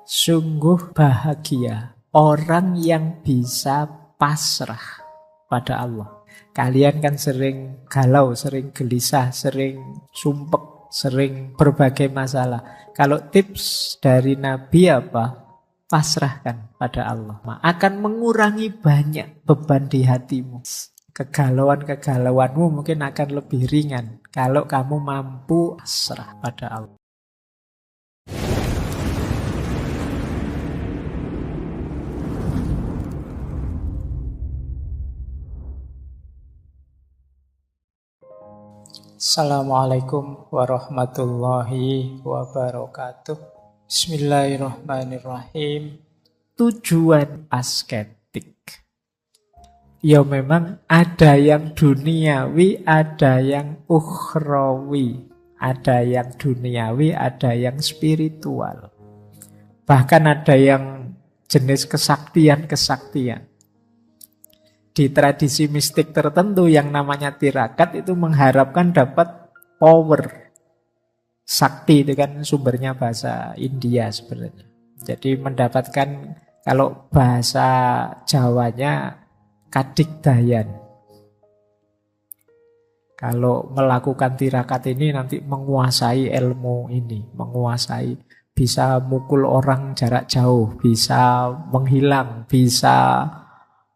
Sungguh bahagia orang yang bisa pasrah pada Allah. Kalian kan sering galau, sering gelisah, sering sumpek, sering berbagai masalah. Kalau tips dari Nabi apa? Pasrahkan pada Allah. Akan mengurangi banyak beban di hatimu. Kegalauan-kegalauanmu mungkin akan lebih ringan kalau kamu mampu pasrah pada Allah. Assalamualaikum warahmatullahi wabarakatuh. Bismillahirrahmanirrahim. Tujuan asketik. Ya memang ada yang duniawi, ada yang ukhrawi. Ada yang duniawi, ada yang spiritual. Bahkan ada yang jenis kesaktian-kesaktian. Di tradisi mistik tertentu yang namanya tirakat itu mengharapkan dapat power. Sakti itu kan sumbernya bahasa India sebenarnya. Jadi mendapatkan, kalau bahasa Jawanya, kadigdayan. Kalau melakukan tirakat ini nanti menguasai ilmu ini, menguasai, bisa mukul orang jarak jauh, bisa menghilang, bisa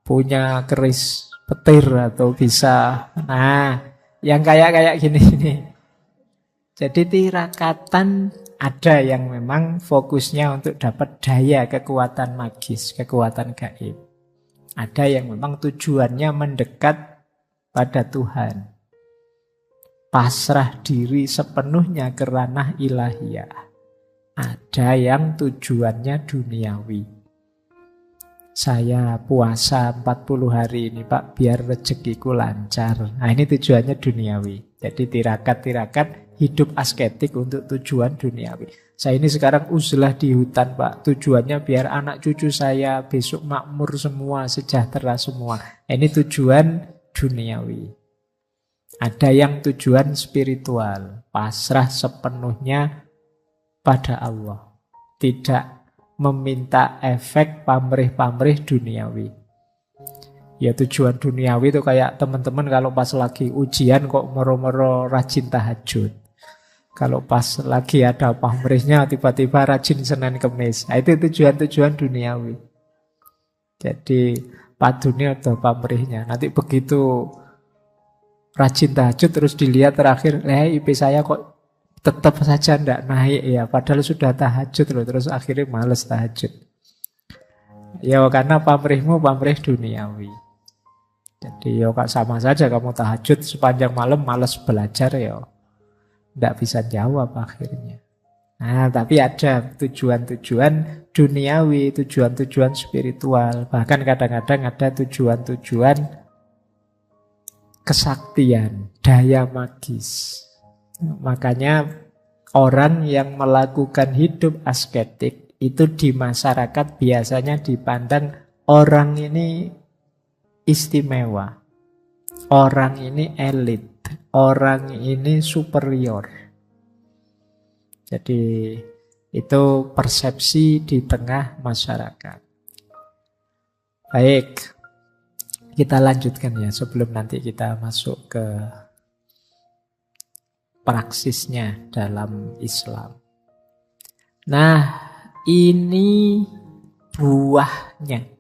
punya keris petir atau bisa, yang kayak gini nih. Jadi tirakatan ada yang memang fokusnya untuk dapat daya kekuatan magis, kekuatan gaib. Ada yang memang tujuannya mendekat pada Tuhan. Pasrah diri sepenuhnya ke ranah ilahiyah. Ada yang tujuannya duniawi. Saya puasa 40 hari ini Pak, biar rezekiku lancar. Nah ini tujuannya duniawi. Jadi tirakat-tirakat hidup asketik untuk tujuan duniawi. Saya ini sekarang uzlah di hutan Pak, tujuannya biar anak cucu saya besok makmur semua, sejahtera semua. Nah, ini tujuan duniawi. Ada yang tujuan spiritual, pasrah sepenuhnya pada Allah. Tidak meminta efek pamrih-pamrih duniawi. Ya tujuan duniawi itu kayak teman-teman kalau pas lagi ujian kok moro-moro rajin tahajud. Kalau pas lagi ada pamrihnya tiba-tiba rajin Senin Kemis. Nah, itu tujuan-tujuan duniawi. Jadi padunya atau pamrihnya. Nanti begitu rajin tahajud terus dilihat terakhir, IP saya kok tetap saja tidak naik ya, padahal sudah tahajud loh, terus akhirnya males tahajud. Ya karena pamrihmu pamrih duniawi. Jadi ya sama saja kamu tahajud sepanjang malam males belajar ya, tidak bisa jawab akhirnya. Nah tapi ada tujuan-tujuan duniawi, tujuan-tujuan spiritual, bahkan kadang-kadang ada tujuan-tujuan kesaktian, daya magis. Makanya orang yang melakukan hidup asketik itu di masyarakat biasanya dipandang orang ini istimewa, orang ini elit, orang ini superior. Jadi itu persepsi di tengah masyarakat. Baik, kita lanjutkan ya sebelum nanti kita masuk ke praksisnya dalam Islam. Nah, ini buahnya.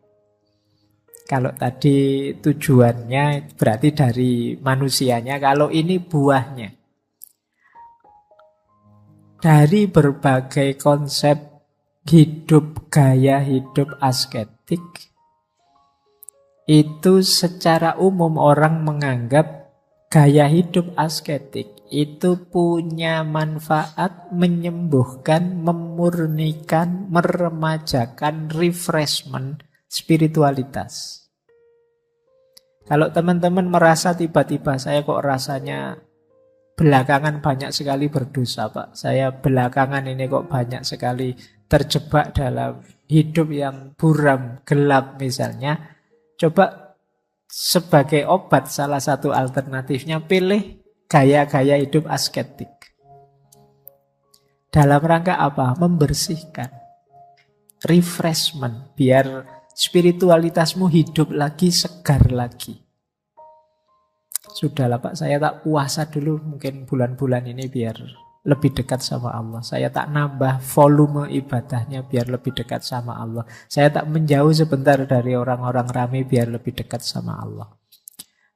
Kalau tadi tujuannya berarti dari manusianya, kalau ini buahnya. Dari berbagai konsep hidup, gaya hidup asketik, itu secara umum orang menganggap gaya hidup asketik itu punya manfaat menyembuhkan, memurnikan, meremajakan, refreshment spiritualitas. Kalau teman-teman merasa tiba-tiba saya kok rasanya belakangan banyak sekali berdosa Pak, saya belakangan ini kok banyak sekali terjebak dalam hidup yang buram, gelap misalnya, coba sebagai obat salah satu alternatifnya pilih gaya-gaya hidup asketik. Dalam rangka apa? Membersihkan. refreshment, biar spiritualitasmu hidup lagi, segar lagi. Sudahlah Pak, saya tak puasa dulu mungkin bulan-bulan ini biar lebih dekat sama Allah. Saya tak nambah volume ibadahnya biar lebih dekat sama Allah. Saya tak menjauh sebentar dari orang-orang ramai biar lebih dekat sama Allah.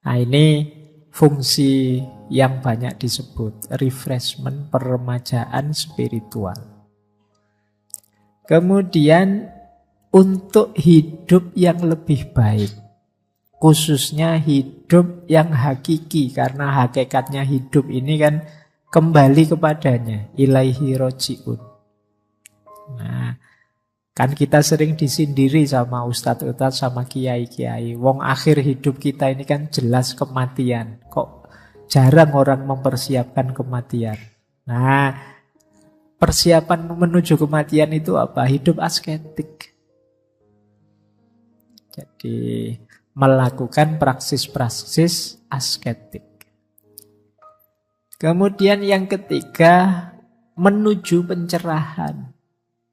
Nah, ini fungsi yang banyak disebut refreshment, peremajaan spiritual. Kemudian untuk hidup yang lebih baik, khususnya hidup yang hakiki, karena hakikatnya hidup ini kan kembali kepadanya, ilaihi roji'un. Nah, kan kita sering disindiri sama ustadz-ustadz, sama kiai-kiai. Wong akhir hidup kita ini kan jelas kematian. Kok jarang orang mempersiapkan kematian? Nah, persiapan menuju kematian itu apa? Hidup asketik. Jadi melakukan praksis-praksis asketik. Kemudian yang ketiga, menuju pencerahan,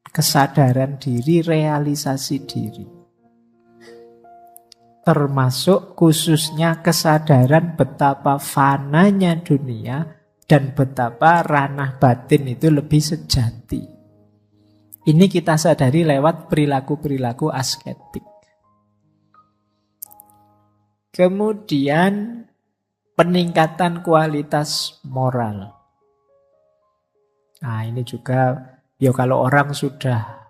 kesadaran diri, realisasi diri. Termasuk khususnya kesadaran betapa fananya dunia dan betapa ranah batin itu lebih sejati. Ini kita sadari lewat perilaku-perilaku asketik. Kemudian peningkatan kualitas moral. Nah, ini juga ya kalau orang sudah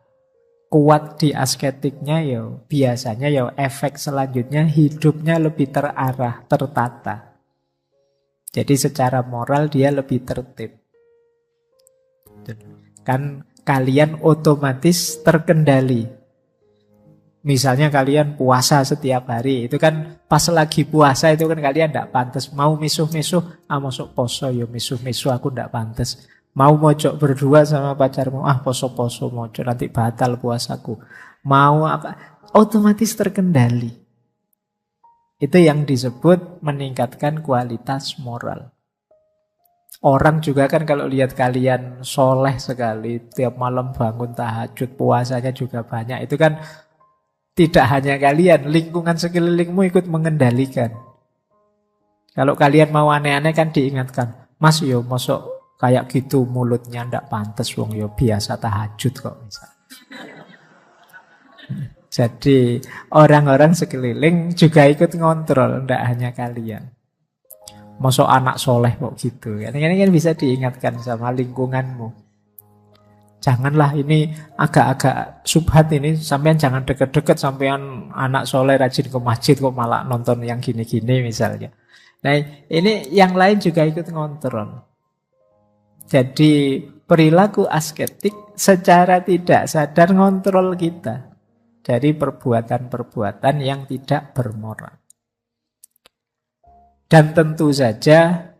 kuat di asketiknya ya biasanya ya efek selanjutnya hidupnya lebih terarah, tertata. Jadi secara moral dia lebih tertib. Kan kalian otomatis terkendali. Misalnya kalian puasa setiap hari, itu kan pas lagi puasa itu kan kalian tidak pantas. Mau misuh-misuh, masuk poso, ya misuh-misuh aku tidak pantas. Mau mojok berdua sama pacarmu, poso-poso mojok, nanti batal puasaku. Mau apa, otomatis terkendali. Itu yang disebut meningkatkan kualitas moral. Orang juga kan kalau lihat kalian soleh sekali, tiap malam bangun tahajud, puasanya juga banyak, itu kan tidak hanya kalian, lingkungan sekelilingmu ikut mengendalikan. Kalau kalian mau aneh-aneh kan diingatkan, Mas yo mosok kayak gitu mulutnya ndak pantas, wong yo biasa tahajud kok misal. Jadi orang-orang sekeliling juga ikut ngontrol, ndak hanya kalian. Mosok anak soleh kok gitu. Ini kan bisa diingatkan sama lingkunganmu. Janganlah ini agak-agak subhat ini, sampean jangan deket-deket, sampean anak soleh rajin ke masjid kok malah nonton yang gini-gini misalnya. Nah ini yang lain juga ikut ngontrol. Jadi perilaku asketik secara tidak sadar ngontrol kita dari perbuatan-perbuatan yang tidak bermoral. Dan tentu saja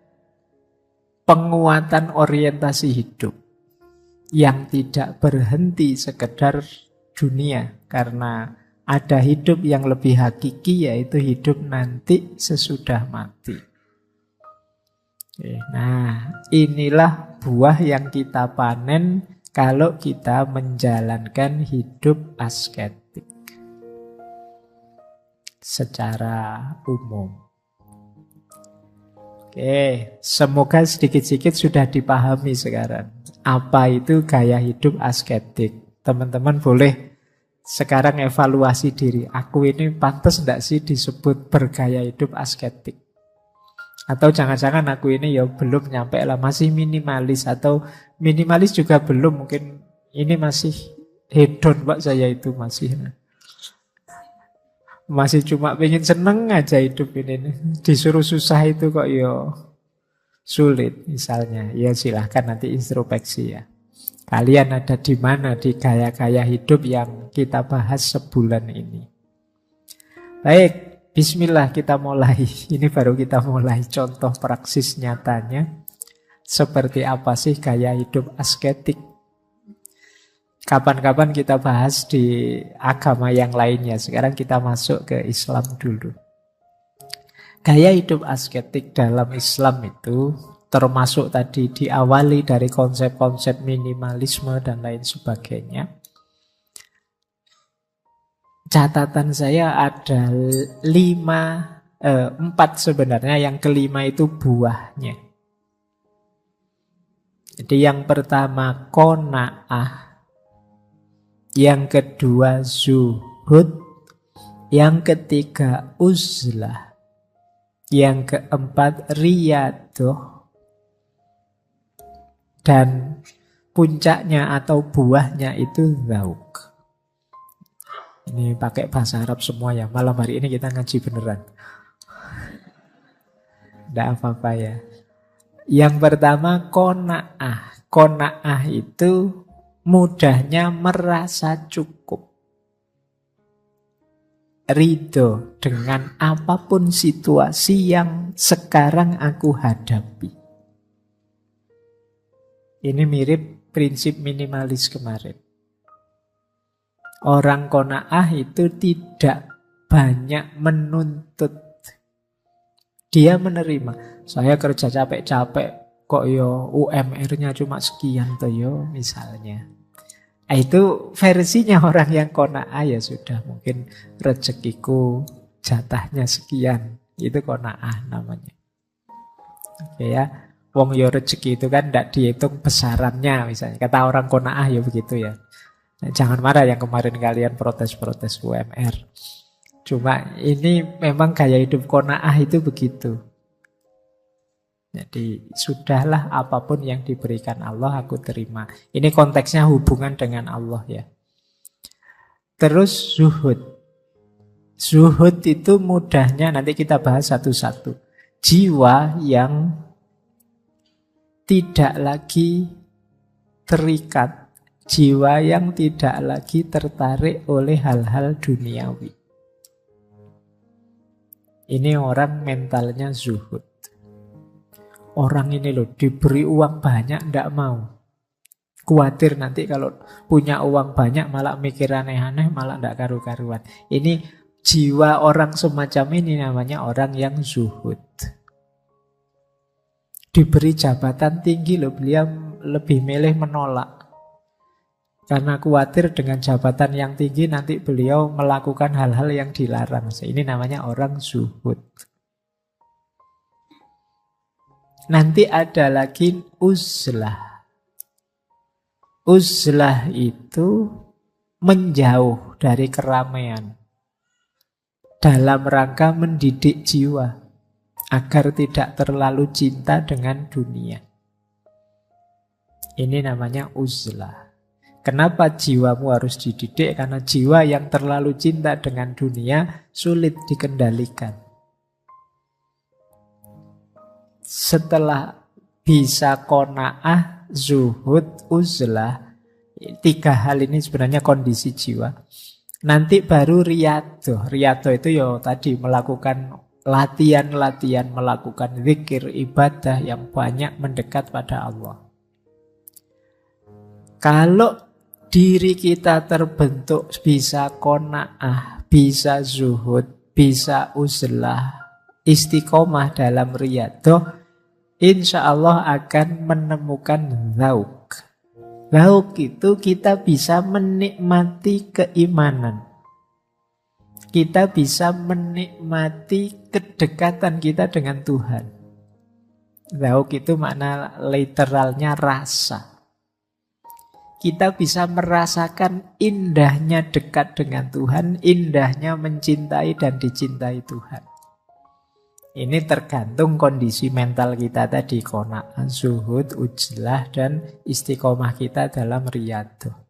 penguatan orientasi hidup yang tidak berhenti sekedar dunia, karena ada hidup yang lebih hakiki, yaitu hidup nanti sesudah mati. Nah, inilah buah yang kita panen kalau kita menjalankan hidup asketik secara umum. Oke, semoga sedikit-sedikit sudah dipahami sekarang. Apa itu gaya hidup asketik? Teman-teman boleh sekarang evaluasi diri. Aku ini pantas enggak sih disebut bergaya hidup asketik? Atau jangan-jangan aku ini ya belum nyampe lah, masih minimalis. Atau minimalis juga belum, mungkin ini masih hedon Pak, saya itu masih cuma pengen seneng aja hidup ini. Disuruh susah itu kok ya sulit misalnya. Ya silahkan nanti introspeksi ya. Kalian ada di mana di gaya-gaya hidup yang kita bahas sebulan ini. Baik, bismillah kita mulai. Ini baru kita mulai contoh praksis nyatanya. Seperti apa sih gaya hidup asketik? Kapan-kapan kita bahas di agama yang lainnya. Sekarang kita masuk ke Islam dulu. Gaya hidup asketik dalam Islam itu termasuk tadi diawali dari konsep-konsep minimalisme dan lain sebagainya. catatan saya ada 4 sebenarnya. Yang kelima itu buahnya. Jadi yang pertama qanaah, yang kedua zuhud, yang ketiga uzlah, yang keempat riyadoh, dan puncaknya atau buahnya itu dzauk. Ini pakai bahasa Arab semua ya. Malam hari ini kita ngaji beneran. Tidak apa-apa ya. Yang pertama qanaah. Qanaah itu mudahnya merasa cukup. Ridho dengan apapun situasi yang sekarang aku hadapi. Ini mirip prinsip minimalis kemarin. Orang qanaah itu tidak banyak menuntut. Dia menerima. Saya kerja capek-capek, kok yo UMR-nya cuma sekian toh yo, misalnya. Itu versinya orang yang qanaah, ya sudah, mungkin rezekiku jatahnya sekian. Itu qanaah namanya. Oke ya. Wong yo rezeki itu kan tidak dihitung besarannya misalnya. Kata orang qanaah ya begitu ya. Nah, jangan marah yang kemarin kalian protes-protes UMR. Cuma ini memang gaya hidup qanaah itu begitu. Jadi sudahlah, apapun yang diberikan Allah aku terima. Ini konteksnya hubungan dengan Allah ya. Terus zuhud. Zuhud itu mudahnya nanti kita bahas satu-satu. Jiwa yang tidak lagi terikat. Jiwa yang tidak lagi tertarik oleh hal-hal duniawi. Ini orang mentalnya zuhud. Orang ini loh diberi uang banyak ndak mau. Khawatir nanti kalau punya uang banyak malah mikir aneh-aneh, malah ndak karu-karuan. Ini jiwa orang semacam ini namanya orang yang zuhud. Diberi jabatan tinggi loh, beliau lebih milih menolak. Karena khawatir dengan jabatan yang tinggi nanti beliau melakukan hal-hal yang dilarang. Ini namanya orang zuhud. Nanti ada lagi uzlah. Uzlah itu menjauh dari keramaian. Dalam rangka mendidik jiwa agar tidak terlalu cinta dengan dunia. Ini namanya uzlah. Kenapa jiwamu harus dididik? Karena jiwa yang terlalu cinta dengan dunia sulit dikendalikan. Setelah bisa qanaah, zuhud, uzlah, 3 hal ini sebenarnya kondisi jiwa. Nanti baru riyadhah. Riyadhah itu ya tadi melakukan latihan-latihan, melakukan zikir, ibadah yang banyak mendekat pada Allah. Kalau diri kita terbentuk bisa qanaah, bisa zuhud, bisa uzlah, istiqomah dalam riyadhah, insya Allah akan menemukan dzauk. Dzauk itu kita bisa menikmati keimanan. Kita bisa menikmati kedekatan kita dengan Tuhan. Dzauk itu makna literalnya rasa. Kita bisa merasakan indahnya dekat dengan Tuhan, indahnya mencintai dan dicintai Tuhan. Ini tergantung kondisi mental kita tadi, qanaah, zuhud, uzlah, dan istiqomah kita dalam riyadhah.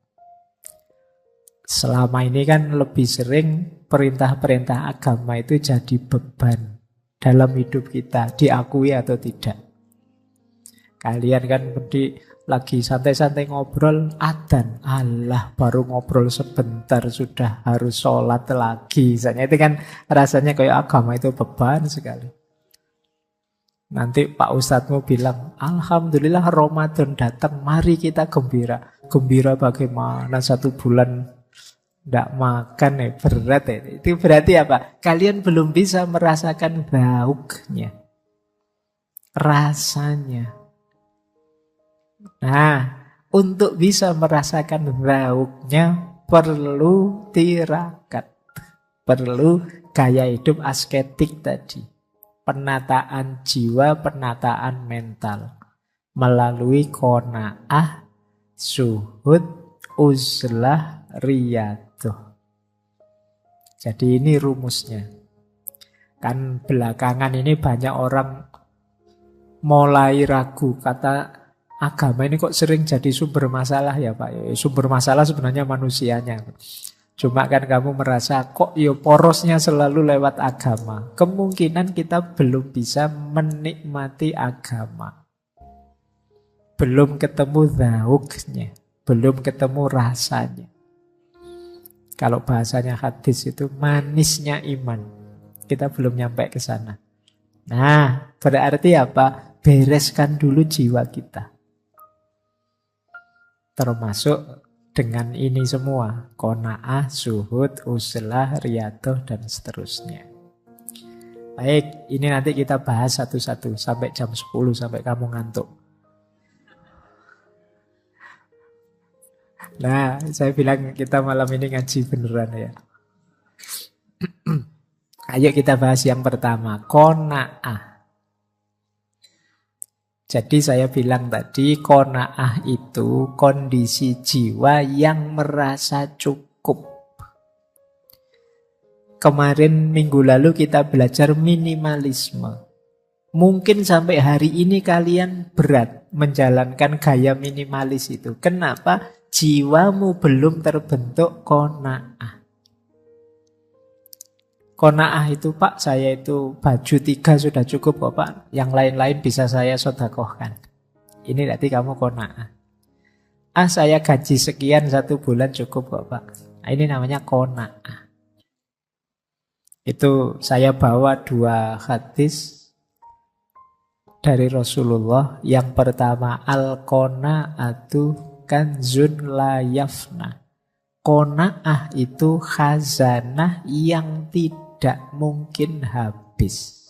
Selama ini kan lebih sering perintah-perintah agama itu jadi beban dalam hidup kita, diakui atau tidak. Kalian kan lagi santai-santai ngobrol, adzan, Allah baru ngobrol sebentar sudah harus sholat lagi. Misalnya itu kan rasanya kayak agama itu beban sekali. Nanti Pak Ustadzmu bilang, Alhamdulillah Ramadan datang, mari kita gembira. Gembira bagaimana 1 bulan tidak makan berat ya. Itu berarti apa? Kalian belum bisa merasakan dzauknya, rasanya. Nah, untuk bisa merasakan dzauknya perlu tirakat. Perlu gaya hidup asketik tadi. Penataan jiwa, penataan mental. Melalui qanaah, zuhud, uzlah, riyadhah. Jadi ini rumusnya. Kan belakangan ini banyak orang mulai ragu. Kata agama ini kok sering jadi sumber masalah ya Pak. Sumber masalah sebenarnya manusianya. Cuma kan kamu merasa kok porosnya selalu lewat agama. Kemungkinan kita belum bisa menikmati agama. Belum ketemu zauknya. Belum ketemu rasanya. Kalau bahasanya hadis itu manisnya iman. Kita belum nyampe ke sana. Nah, berarti apa? Bereskan dulu jiwa kita. Termasuk dengan ini semua. Qanaah, zuhud, uzlah, riyadhah, dan seterusnya. Baik, ini nanti kita bahas satu-satu. Sampai jam 10, sampai kamu ngantuk. Nah, saya bilang kita malam ini ngaji beneran ya. Ayo kita bahas yang pertama, qanaah. Jadi saya bilang tadi, qanaah itu kondisi jiwa yang merasa cukup. Kemarin minggu lalu kita belajar minimalisme. Mungkin sampai hari ini kalian berat menjalankan gaya minimalis itu. Kenapa? Jiwamu belum terbentuk qanaah. Qanaah itu Pak, saya itu baju 3 sudah cukup kok Pak. Yang lain-lain bisa saya sedekahkan. Ini berarti kamu qanaah. Saya gaji sekian 1 bulan cukup kok Pak. Nah, ini namanya qanaah. Itu saya bawa 2 hadis dari Rasulullah. Yang pertama, al-qanaatu kanzun la yafna. Qanaah itu khazanah yang tidak mungkin habis.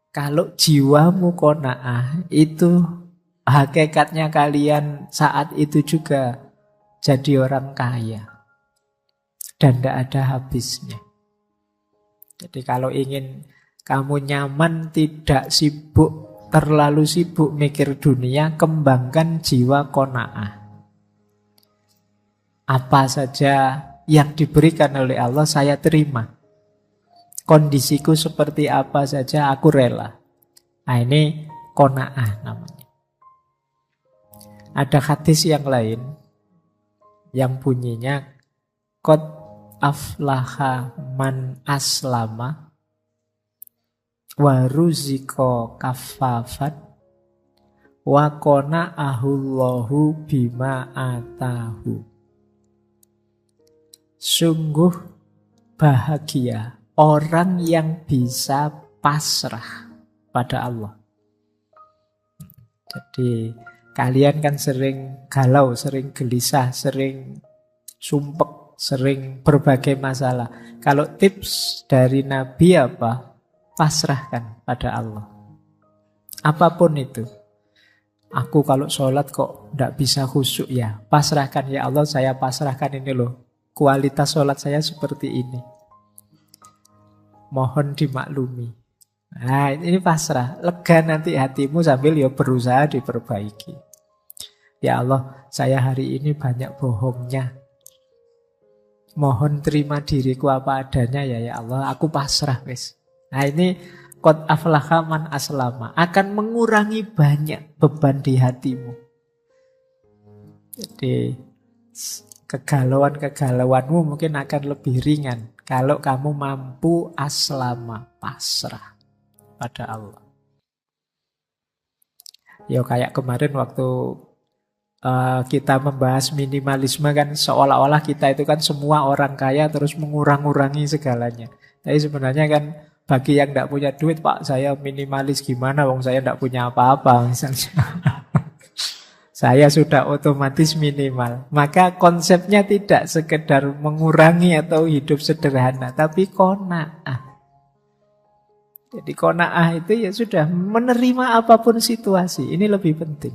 Kalau jiwamu qanaah, itu hakikatnya kalian saat itu juga jadi orang kaya. Dan tidak ada habisnya. Jadi kalau ingin kamu nyaman, tidak sibuk, terlalu sibuk mikir dunia, kembangkan jiwa qanaah. Apa saja yang diberikan oleh Allah saya terima. Kondisiku seperti apa saja aku rela. Nah ini qanaah namanya. Ada hadis yang lain yang bunyinya qad aflaha man aslama wa ruziko kafafat wa qana'ahullahu bima atahu. Sungguh bahagia orang yang bisa pasrah pada Allah. Jadi kalian kan sering galau, sering gelisah, sering sumpek, sering berbagai masalah. Kalau tips dari Nabi apa? Pasrahkan pada Allah. Apapun itu. Aku kalau sholat kok tidak bisa khusyuk ya. Pasrahkan ya Allah, saya pasrahkan ini loh. Kualitas sholat saya seperti ini. Mohon dimaklumi. Nah ini pasrah. Lega nanti hatimu sambil ya berusaha diperbaiki. Ya Allah, saya hari ini banyak bohongnya. Mohon terima diriku apa adanya ya Allah. Aku pasrah wis. Nah ini qad aflaha man aslama, akan mengurangi banyak beban di hatimu. Jadi kegalauan-kegalauanmu mungkin akan lebih ringan kalau kamu mampu aslama, pasrah pada Allah. Ya kayak kemarin waktu kita membahas minimalisme kan seolah-olah kita itu kan semua orang kaya terus mengurang-urangi segalanya. Tapi sebenarnya kan bagi yang tidak punya duit, Pak, saya minimalis gimana, wong saya tidak punya apa-apa misalnya. Saya sudah otomatis minimal. Maka konsepnya tidak sekedar mengurangi atau hidup sederhana, tapi qanaah. Jadi qanaah itu ya sudah menerima apapun situasi. Ini lebih penting.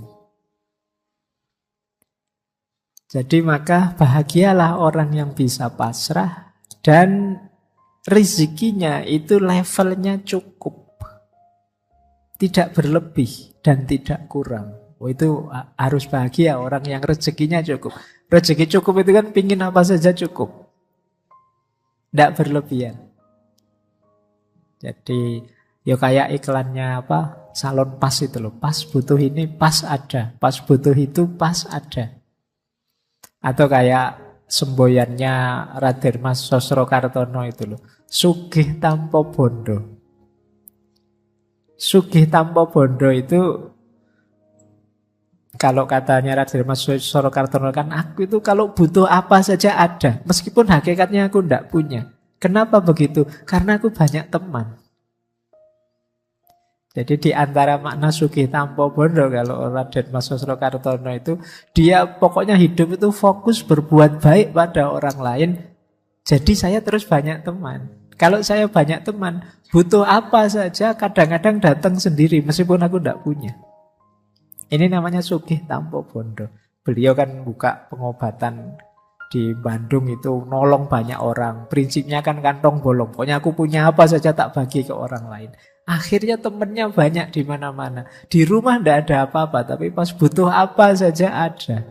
Jadi maka bahagialah orang yang bisa pasrah dan rezekinya itu levelnya cukup. Tidak berlebih dan tidak kurang. Oh, itu harus bahagia orang yang rezekinya cukup. Rezeki cukup itu kan pingin apa saja cukup. Tidak berlebihan. Jadi ya kayak iklannya apa? Salon pas itu loh. Pas butuh ini pas ada. Pas butuh itu pas ada. Atau kayak semboyannya Raden Mas Sosrokartono itu loh. Sugih tanpa bondo. Sugih tanpa bondo itu kalau katanya Raden Mas Sosrokartono kan, aku itu kalau butuh apa saja ada. Meskipun hakikatnya aku tidak punya. Kenapa begitu? Karena aku banyak teman. Jadi di antara makna sugih tanpa bondo kalau Raden Mas Sosrokartono itu, dia pokoknya hidup itu fokus berbuat baik pada orang lain. Jadi saya terus banyak teman. Kalau saya banyak teman, butuh apa saja kadang-kadang datang sendiri meskipun aku tidak punya. Ini namanya sugih tanpa bondo. Beliau kan buka pengobatan di Bandung itu nolong banyak orang. Prinsipnya kan kantong bolong. Pokoknya aku punya apa saja tak bagi ke orang lain. Akhirnya temennya banyak di mana-mana. Di rumah tidak ada apa-apa, tapi pas butuh apa saja ada.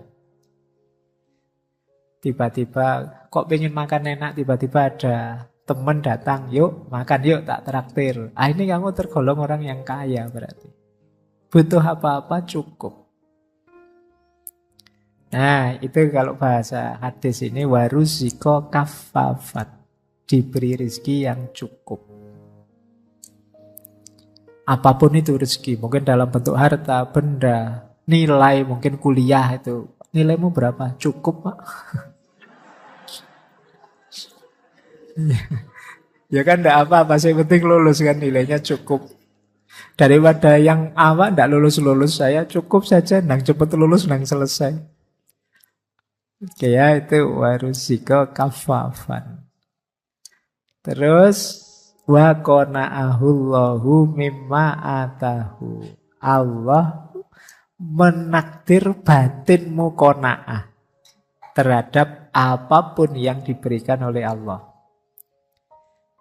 Tiba-tiba kok pengen makan enak, tiba-tiba ada teman datang, yuk makan yuk tak traktir. Ini kamu tergolong orang yang kaya berarti. Butuh apa-apa cukup. Nah itu kalau bahasa hadis ini waruziko kafafat. Diberi rezeki yang cukup. Apapun itu rezeki, mungkin dalam bentuk harta, benda, nilai, mungkin kuliah itu. Nilaimu berapa? Cukup, Pak? Ya kan enggak apa-apa, yang penting lulus kan, nilainya cukup. Daripada yang awak enggak lulus-lulus, saya cukup saja, nang cepet lulus, nang selesai. Oke ya, itu waruziko kafafan. Terus wa qana'ahullahu mimma atahu. Allah menakdir batinmu qanaah terhadap apapun yang diberikan oleh Allah.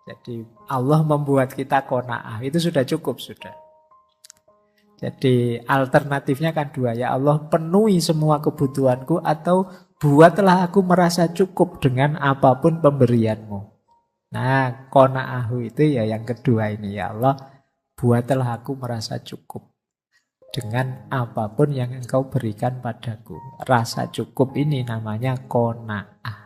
Jadi Allah membuat kita qanaah, itu sudah cukup sudah. Jadi alternatifnya kan dua, ya Allah penuhi semua kebutuhanku atau buatlah aku merasa cukup dengan apapun pemberianmu. Nah, qana'ahu itu ya yang kedua ini, ya Allah, buatlah aku merasa cukup dengan apapun yang Engkau berikan padaku. Rasa cukup ini namanya qana'ah.